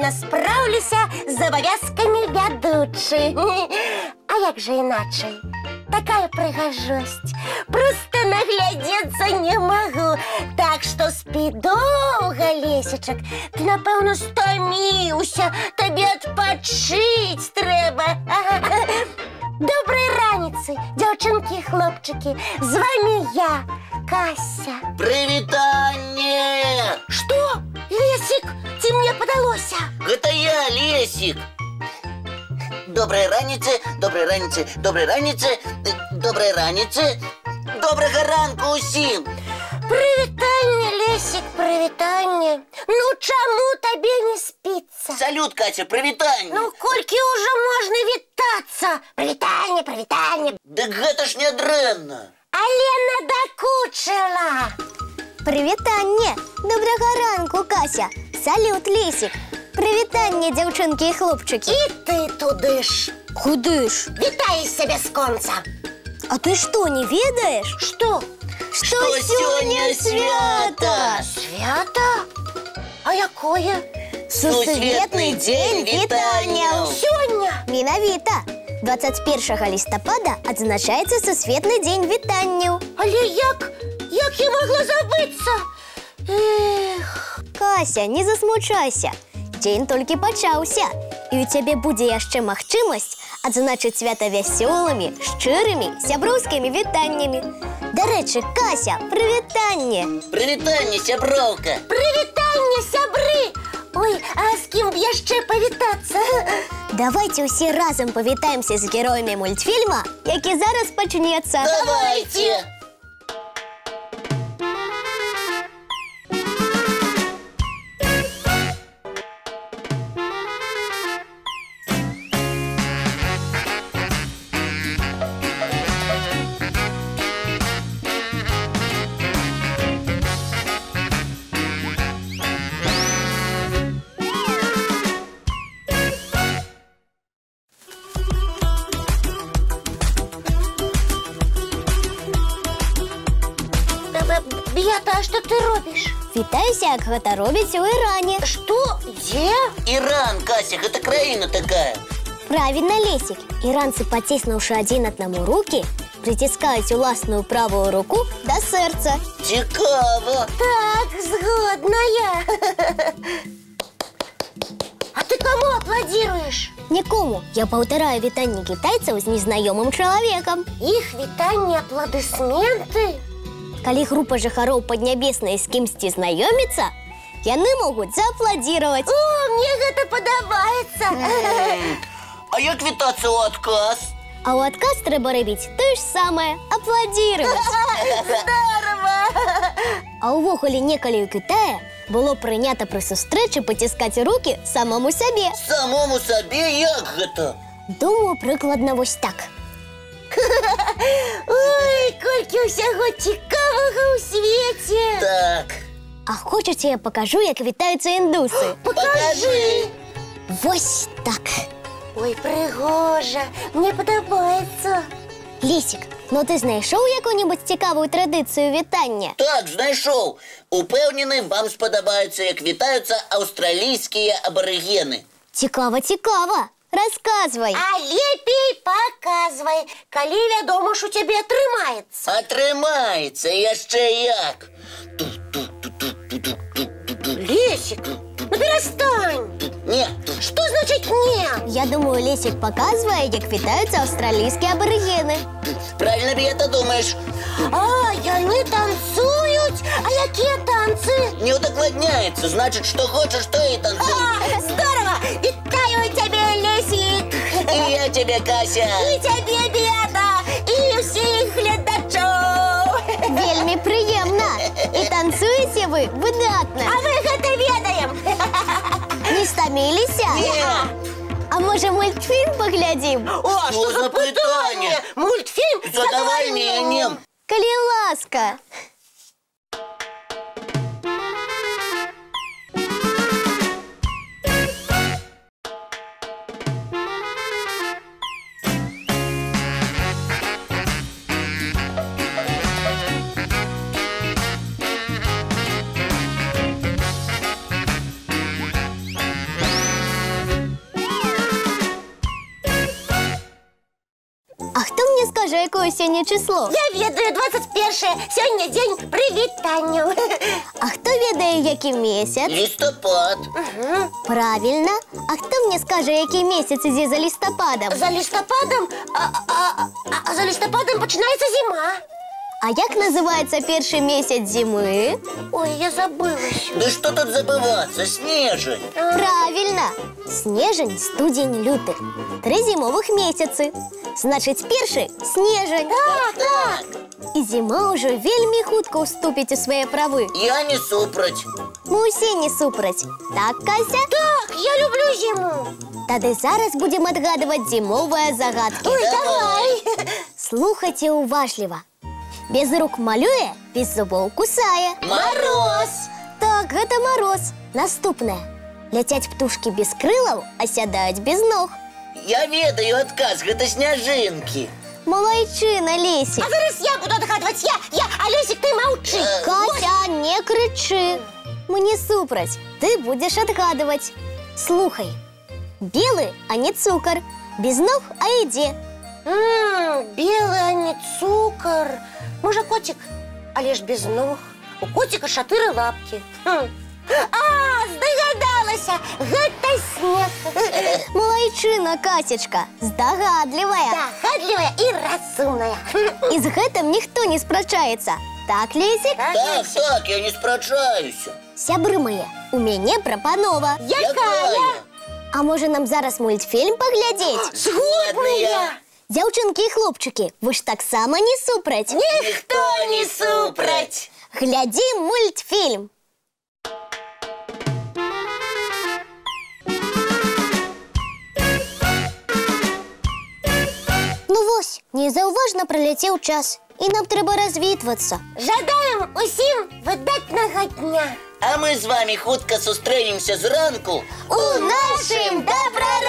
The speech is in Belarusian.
выдатна спраўлюся з абавязкамі вядучай. А як жа іначай? Такая прыгажосць. Проста наглядзецца не магу. Так што спі доўга, Лесічак. Ты, напэўна, стаміўся. Табе адпачыць трэба. Добрай раніцы, дзяўчынкі і хлопчыкі. З вамі я, Кася. Прывітанне! Што? Лесік, ці мне падалося? Гэта я, Лесік. Добрай раніцы, добрай раніцы, добрай раніцы, добрай раніцы. Добрага ранку ўсім. Прывітанне, Лесік, прывітанне. Ну, чаму табе не спіцца? Салют, Катя, прывітанне. Ну, колькі ўжо можна вітацца? Прывітанне, прывітанне. Дык гэта ж нядрэнна. Але надакучыла. Прывітанне. Добрага ранку, Кася. Салют, Лесік. Прывітанне, дзяўчынкі і хлопчыкі. І ты туды ж. Куды ж? Вітайся бясконца. А ты што, не ведаеш? Што? Што сёння свята? Свята? А якое? Сусветны дзень вітанняў. Сёння? Менавіта. 21 лістапада адзначаецца Сусветны дзень вітанняў. Але як я магла забыцца? Эх. Кася, не засмучайся. Дзень толькі пачаўся. І ў цябе будзе яшчэ магчымасць адзначыць свята вясёлымі, шчырымі, сяброўскімі вітаннямі. Дарэчы, Кася, прывітанне! Прывітанне, сяброўка! Прывітанне, сябры! Ой, а з кім б яшчэ павітацца? Давайте ўсе разам павітаемся з героямі мультфільма, які зараз пачнецца. Давайте! Б'ята, а што ты робіш? Вітаюся, як гэта робіць у Іране. Што? Дзе? Іран, Кася, гэта краіна такая. Правільна, Лесік. Іранцы, паціснуўшы адзін аднаму рукі, прыціскаюць уласную правую руку да сэрца. Цікава. Так, згодная. А ты каму апладзіруеш? Нікому. Я паўтараю вітанне кітайцаў з незнаёмым чалавекам. Іх вітанне, апладысменты? Калі група жыхароў Паднябеснай з кімсьці знаёміцца, яны могуць зааплодзіраваць. О, мне гэта падабаецца. А як вітацца ў адказ? А ў адказ трэба рабіць тое ж самае – апладзіраваць. Здорова! А ўвогуле некалі ў Кітаі было прынята пры сустрэчы паціскаць рукі самому сабе. Самому сабе? Як гэта? Думаю, прыкладна вось так. Ой, колькі ўсяго цікавага ў свеце! Так. А хочаце, я пакажу, як вітаюцца індусы? Пакажы! Вось так. Ой, прыгожа, мне падабаецца. Лесік, ну ты знайшоў якую-небудзь цікавую традыцыю вітання? Так, знайшоў. Упэўнены, вам спадабаецца, як вітаюцца аўстралійскія абарыгены. Цікава, цікава. Расказвай. А лепей паказвай, калі, вядома ж, у цябе атрымаецца. Атрымаецца яшчэ як. Лесік, ну перастань. Не. Што значыць не? Я думаю, Лесік паказвае, як вітаюцца аўстралійскія абарыгены. Правильно, Бета, думаешь. А, яны танцуюць? А якія танцы? Не удакладняецца, значит, что хочешь, то и танцуй. Здорово! Вітаю цябе, Лесік! И я тебе, Кася. І цябе, Бета! І ўсіх глядачоў! Вельмі прыемна. І танцуеце вы выдатна. А мы гэта ведаем! Не стаміліся? Не. А можа, мультфільм паглядзім? О, што за пытанне? Мультфільм з задавальненнем! Калі ласка. хто мне скажа, якое сёння число? Я ведаю, 21-е. Сёння дзень прывітанняў. А хто ведае, які месяц? Листопад. Правильно. А хто мне скажа, які месяц ідзе за лістападам? За лістападам, за лістападам пачынаецца зіма. А як называецца першы месяц зімы? Ой, я забылась. Да что тут забываться, снежень. Правильно. Снежень, студень, люты. 3 зімовых месяцы. Значыць, першы снежань. Так. І зіма ўжо вельмі хутка ўступіць у свае правы. Я не супраць. Мы ўсе не супраць. Так, Кася? Так, я люблю зіму. Тады зараз будзем адгадываць зімовыя загадкі. Ой, давай. Слухайце уважліва. Без рук малюе, без зубоў кусае. Мороз. Так, гэта мароз. Наступнае. Ляцяць птушкі без крылаў, а сядаюць без ног. Я ведаю адказ, гэта сняжынкі. Малайчына, Лесік. А зараз я буду адгадваць. А Лесік, ты маўчы. Катя, не крычы. Мы не супраць. Ты будзеш адгадываць. Слухай. Белы, а не цукар. Без ног, а ідзе. Белы, а не цукар. Можа, котик, але ж без ног. У котика 4 лапки. Здагадалася, гэта снег. Малайчына, Касечка, здагадлівая. Дагадлівая і разумная. І з гэтым ніхто не спрачаецца. Так, Лесік? Так, я не спрачаюся. Сябры мае, у мяне прапанова. Якая? А можа нам зараз мультфільм паглядзець? Згодная. Дзяўчынкі і хлопчыкі, вы ж таксама не супраць? Ніхто не супраць. Глядзім мультфільм. Ну вось, незаўважна праляцеў час, і нам трэба развітвацца. Жадаем усім выдатнага дня. А мы з вами хутка сустрэнемся зранку У нашым добрараді.